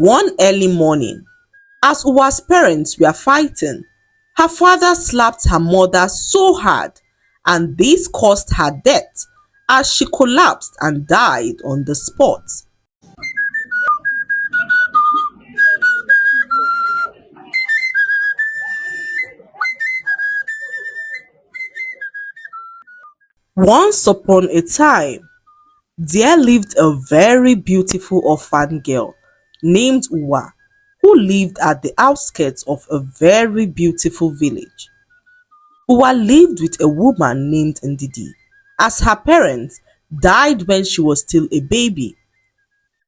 One early morning, as Uwa's parents were fighting, her father slapped her mother so hard, and this caused her death as she collapsed and died on the spot. Once upon a time, there lived a very beautiful orphan girl named Uwa, who lived at the outskirts of a very beautiful village. Uwa lived with a woman named Ndidi, as her parents died when she was still a baby.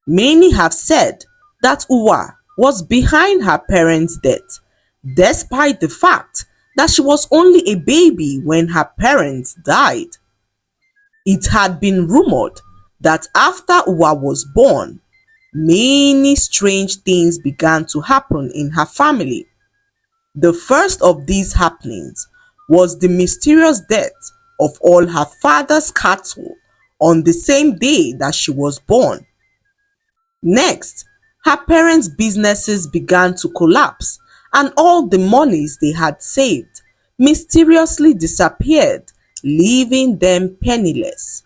Many have said that Uwa was behind her parents' death, despite the fact that she was only a baby when her parents died. It had been rumored that after Uwa was born, many strange things began to happen in her family. The first of these happenings was the mysterious death of all her father's cattle on the same day that she was born. Next, her parents' businesses began to collapse, and all the monies they had saved mysteriously disappeared, leaving them penniless.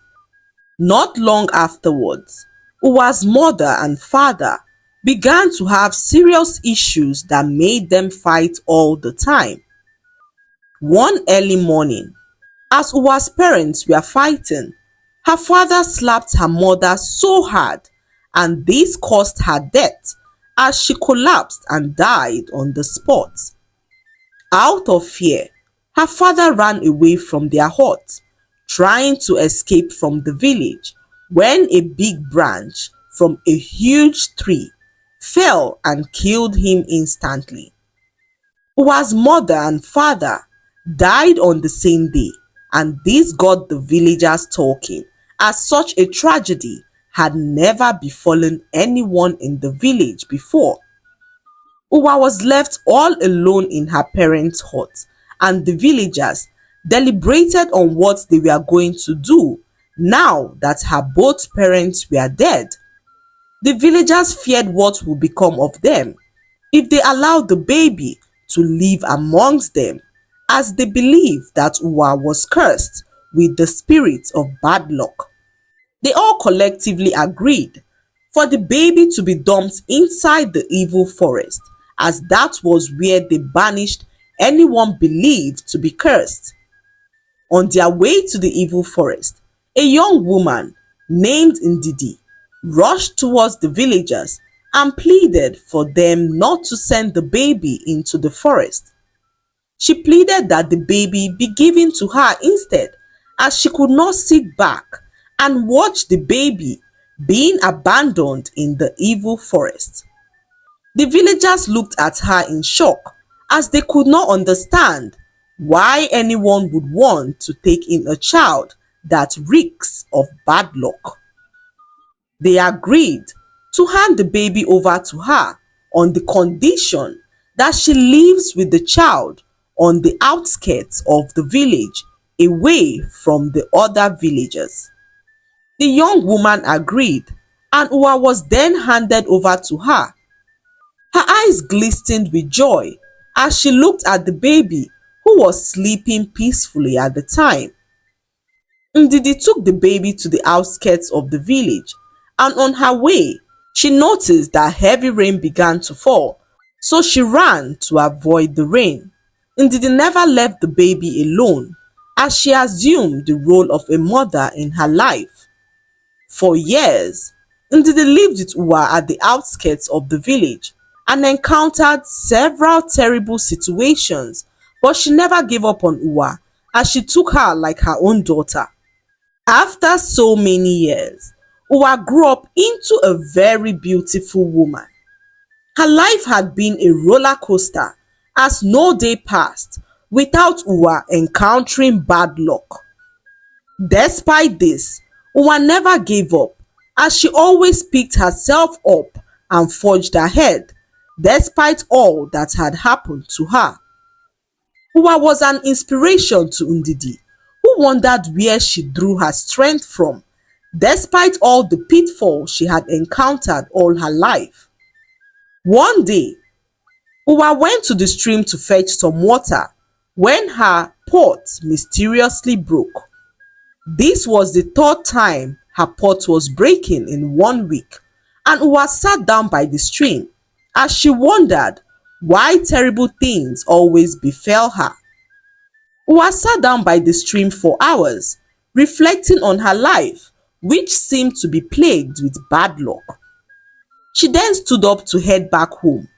Not long afterwards, Uwa's mother and father began to have serious issues that made them fight all the time. One early morning, as Uwa's parents were fighting, her father slapped her mother so hard, and this caused her death as she collapsed and died on the spot. Out of fear, her father ran away from their hut, trying to escape from the village when a big branch from a huge tree fell and killed him instantly. Uwa's mother and father died on the same day, and this got the villagers talking, as such a tragedy had never befallen anyone in the village before. Uwa was left all alone in her parents' hut, and the villagers deliberated on what they were going to do now that her both parents were dead. The villagers feared what would become of them if they allowed the baby to live amongst them, as they believed that Uwa was cursed with the spirit of bad luck. They all collectively agreed for the baby to be dumped inside the evil forest, as that was where they banished anyone believed to be cursed. On their way to the evil forest, a young woman named Ndidi rushed towards the villagers and pleaded for them not to send the baby into the forest. She pleaded that the baby be given to her instead, as she could not sit back and watch the baby being abandoned in the evil forest. The villagers looked at her in shock, as they could not understand why anyone would want to take in a child that reeks of bad luck. They agreed to hand the baby over to her on the condition that she lives with the child on the outskirts of the village, away from the other villagers. The young woman agreed, and Uwa was then handed over to her. Her eyes glistened with joy as she looked at the baby, who was sleeping peacefully at the time. Ndidi took the baby to the outskirts of the village, and on her way, she noticed that heavy rain began to fall, so she ran to avoid the rain. Ndidi never left the baby alone, as she assumed the role of a mother in her life. For years, Ndidi lived with Uwa at the outskirts of the village and encountered several terrible situations, but she never gave up on Uwa, as she took her like her own daughter. After so many years, Uwa grew up into a very beautiful woman. Her life had been a roller coaster, as no day passed without Uwa encountering bad luck. Despite this, Uwa never gave up, as she always picked herself up and forged ahead, despite all that had happened to her. Uwa was an inspiration to Ndidi, who wondered where she drew her strength from, despite all the pitfalls she had encountered all her life. One day, Uwa went to the stream to fetch some water when her pot mysteriously broke. This was the third time her pot was breaking in 1 week, and Uwa sat down by the stream as she wondered why terrible things always befell her. Uwa sat down by the stream for hours, reflecting on her life, which seemed to be plagued with bad luck. She then stood up to head back home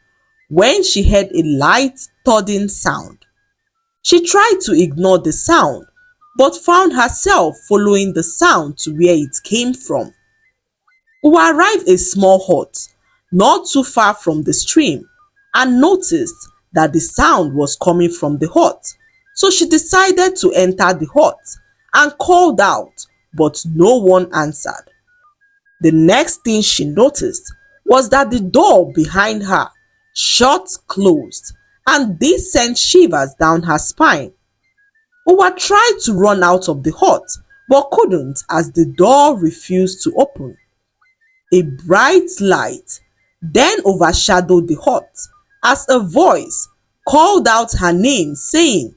when she heard a light thudding sound. She tried to ignore the sound, but found herself following the sound to where it came from. Uwa arrived a small hut not too far from the stream and noticed that the sound was coming from the hut. So she decided to enter the hut and called out, but no one answered. The next thing she noticed was that the door behind her shut closed, and this sent shivers down her spine. Uwa tried to run out of the hut but couldn't as the door refused to open. A bright light then overshadowed the hut as a voice called out her name, saying,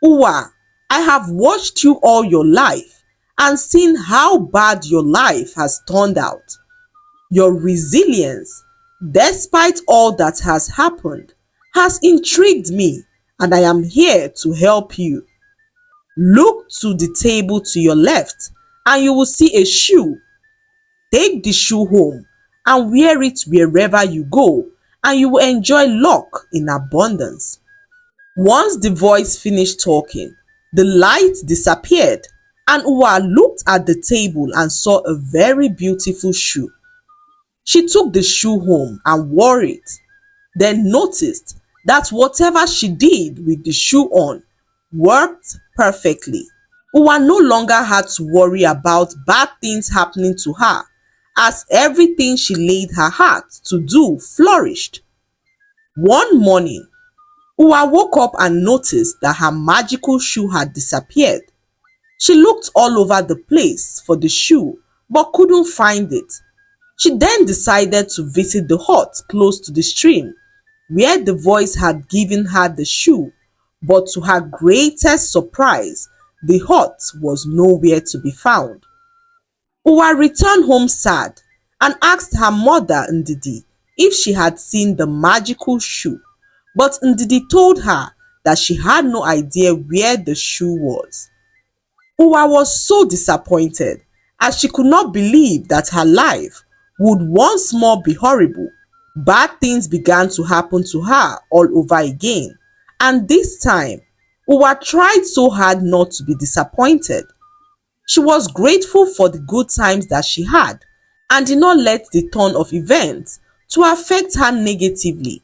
"Uwa, I have watched you all your life and seen how bad your life has turned out. Your resilience, despite all that has happened, has intrigued me, and I am here to help you. Look to the table to your left and you will see a shoe. Take the shoe home and wear it wherever you go, and you will enjoy luck in abundance." Once the voice finished talking, the light disappeared, and Uwa looked at the table and saw a very beautiful shoe. She took the shoe home and wore it, then noticed that whatever she did with the shoe on worked perfectly. Uwa no longer had to worry about bad things happening to her, as everything she laid her heart to do flourished. One morning, Uwa woke up and noticed that her magical shoe had disappeared. She looked all over the place for the shoe but couldn't find it. She then decided to visit the hut close to the stream where the voice had given her the shoe, but to her greatest surprise, the hut was nowhere to be found. Uwa returned home sad and asked her mother Ndidi if she had seen the magical shoe, but Ndidi told her that she had no idea where the shoe was. Uwa was so disappointed as she could not believe that her life would once more be horrible. Bad things began to happen to her all over again, and this time, Uwa tried so hard not to be disappointed. She was grateful for the good times that she had and did not let the turn of events to affect her negatively.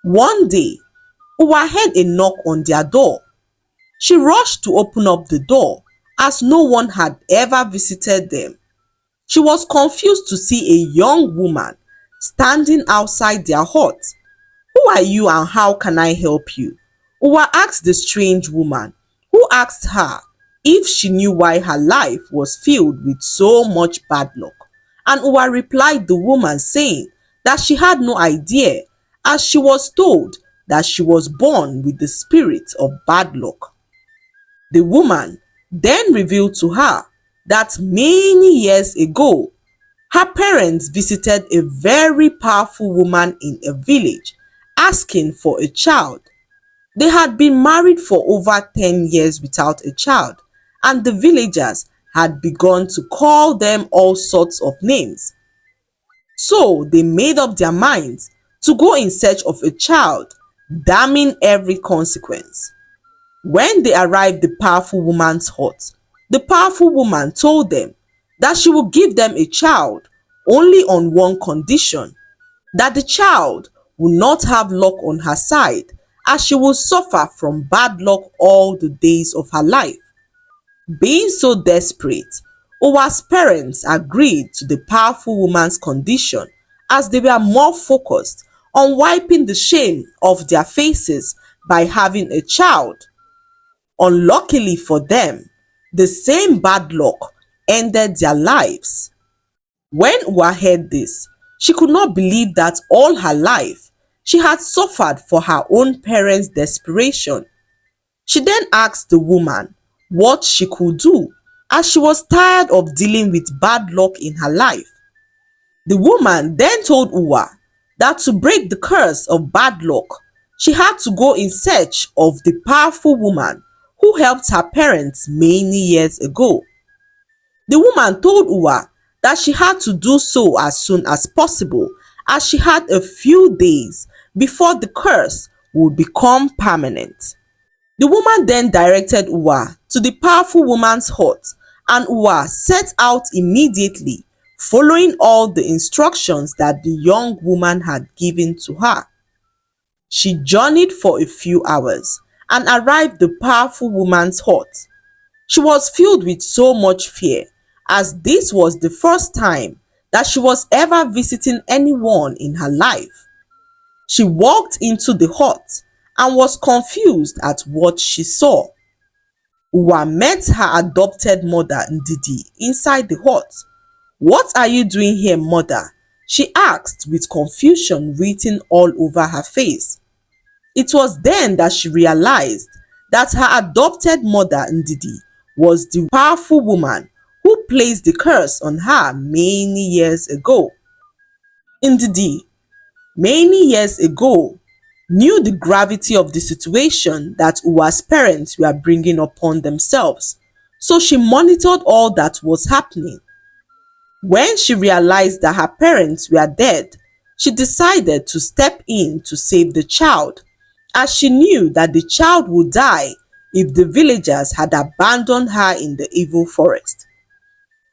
One day, Uwa heard a knock on their door. She rushed to open up the door as no one had ever visited them. She was confused to see a young woman standing outside their hut. "Who are you and how can I help you?" Uwa asked the strange woman, who asked her if she knew why her life was filled with so much bad luck. And Uwa replied the woman saying that she had no idea, as she was told that she was born with the spirit of bad luck. The woman then revealed to her that many years ago, her parents visited a very powerful woman in a village asking for a child. They had been married for over 10 years without a child, and the villagers had begun to call them all sorts of names. So they made up their minds to go in search of a child, damning every consequence. When they arrived at the powerful woman's hut, the powerful woman told them that she would give them a child only on one condition, that the child would not have luck on her side, as she would suffer from bad luck all the days of her life. Being so desperate, Uwa's parents agreed to the powerful woman's condition, as they were more focused on wiping the shame off their faces by having a child. Unluckily for them, the same bad luck ended their lives. When Uwa heard this, She could not believe that all her life she had suffered for her own parents' desperation. She then asked the woman what she could do, as she was tired of dealing with bad luck in her life. The woman then told Uwa that to break the curse of bad luck, she had to go in search of the powerful woman who helped her parents many years ago. The woman told Uwa that she had to do so as soon as possible, as she had a few days before the curse would become permanent. The woman then directed Uwa to the powerful woman's hut, and Uwa set out immediately, following all the instructions that the young woman had given to her. She journeyed for a few hours and arrived at the powerful woman's hut. She was filled with so much fear, as this was the first time that she was ever visiting anyone in her life. She walked into the hut and was confused at what she saw. Uwa met her adopted mother Ndidi inside the hut. "What are you doing here, mother?" she asked, with confusion written all over her face. It was then that she realized that her adopted mother Ndidi was the powerful woman who placed the curse on her many years ago. Ndidi, many years ago, knew the gravity of the situation that Uwa's parents were bringing upon themselves, so she monitored all that was happening. When she realized that her parents were dead, she decided to step in to save the child, as she knew that the child would die if the villagers had abandoned her in the evil forest.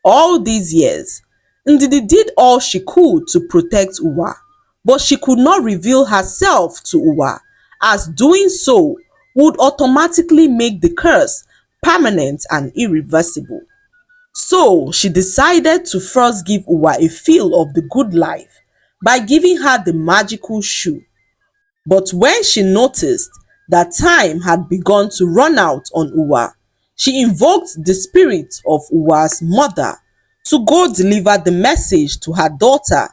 All these years, Ndidi did all she could to protect Uwa, but she could not reveal herself to Uwa, as doing so would automatically make the curse permanent and irreversible. So she decided to first give Uwa a feel of the good life by giving her the magical shoe. But when she noticed that time had begun to run out on Uwa, she invoked the spirit of Uwa's mother to go deliver the message to her daughter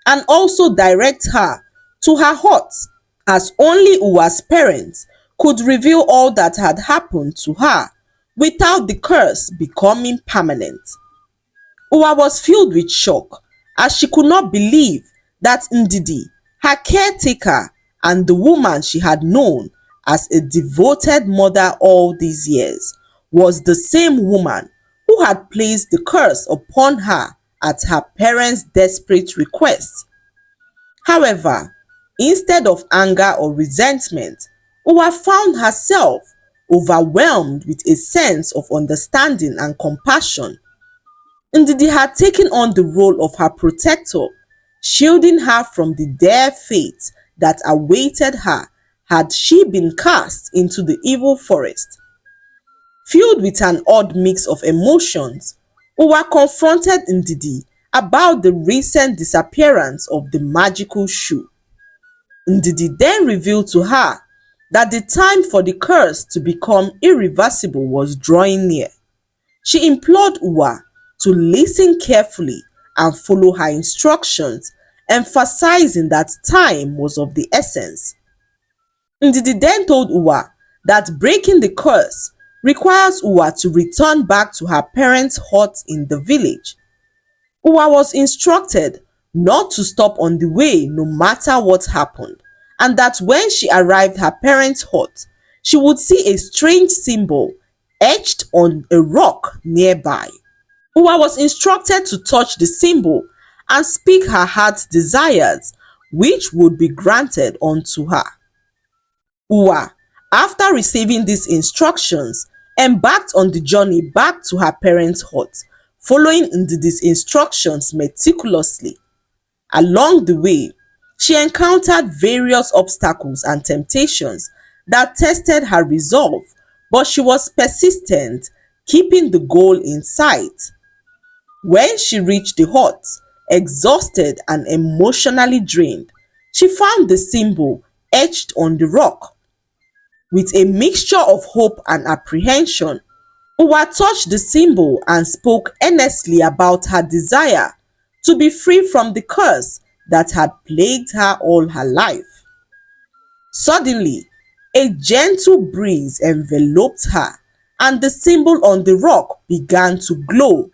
and also direct her to her hut, as only Uwa's parents could reveal all that had happened to her without the curse becoming permanent. Uwa was filled with shock, as she could not believe that Ndidi, her caretaker and the woman she had known as a devoted mother all these years, was the same woman who had placed the curse upon her at her parents' desperate request. However, instead of anger or resentment, Uwa found herself overwhelmed with a sense of understanding and compassion. Ndidi had taken on the role of her protector, shielding her from the dire fate that awaited her had she been cast into the evil forest. Filled with an odd mix of emotions, Uwa confronted Ndidi about the recent disappearance of the magical shoe. Ndidi then revealed to her that the time for the curse to become irreversible was drawing near. She implored Uwa to listen carefully and follow her instructions, emphasizing that time was of the essence. Ndidi then told Uwa that breaking the curse requires Uwa to return back to her parents' hut in the village. Uwa was instructed not to stop on the way no matter what happened, and that when she arrived at her parents' hut, she would see a strange symbol etched on a rock nearby. Uwa was instructed to touch the symbol and speak her heart's desires, which would be granted unto her. Uwa, after receiving these instructions, embarked on the journey back to her parents' hut, following Ndidi's instructions meticulously. Along the way, she encountered various obstacles and temptations that tested her resolve, but she was persistent, keeping the goal in sight. When she reached the hut, exhausted and emotionally drained, she found the symbol etched on the rock. With a mixture of hope and apprehension, Uwa touched the symbol and spoke earnestly about her desire to be free from the curse that had plagued her all her life. Suddenly, a gentle breeze enveloped her, and the symbol on the rock began to glow.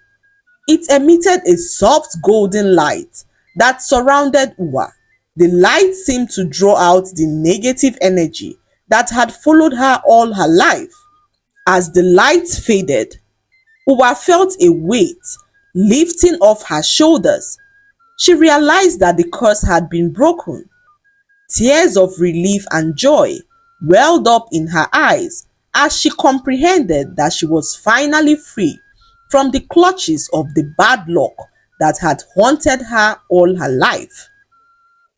It emitted a soft golden light that surrounded Uwa. The light seemed to draw out the negative energy that had followed her all her life. As the light faded, Uwa felt a weight lifting off her shoulders. She realized that the curse had been broken. Tears of relief and joy welled up in her eyes as she comprehended that she was finally free from the clutches of the bad luck that had haunted her all her life.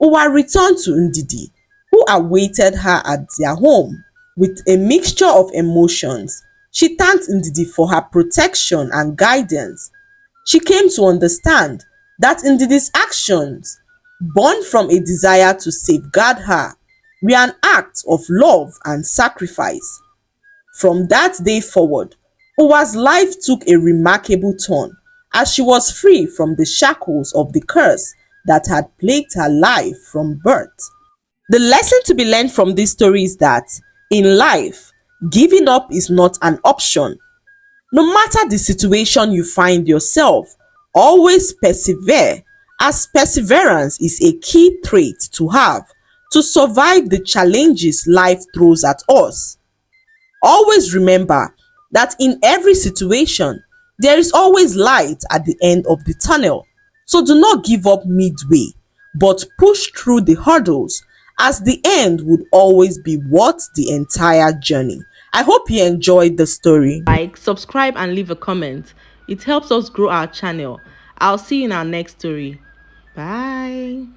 Uwa returned to Ndidi, who awaited her at their home. With a mixture of emotions, she thanked Ndidi for her protection and guidance. She came to understand that Ndidi's actions, born from a desire to safeguard her, were an act of love and sacrifice. From that day forward, Uwa's life took a remarkable turn as she was free from the shackles of the curse that had plagued her life from birth. The lesson to be learned from this story is that in life, giving up is not an option. No matter the situation you find yourself, always persevere, as perseverance is a key trait to have to survive the challenges life throws at us. Always remember that in every situation, there is always light at the end of the tunnel. So do not give up midway, but push through the hurdles, as the end would always be worth the entire journey. I hope you enjoyed the story. Like, subscribe, and leave a comment. It helps us grow our channel. I'll see you in our next story. Bye.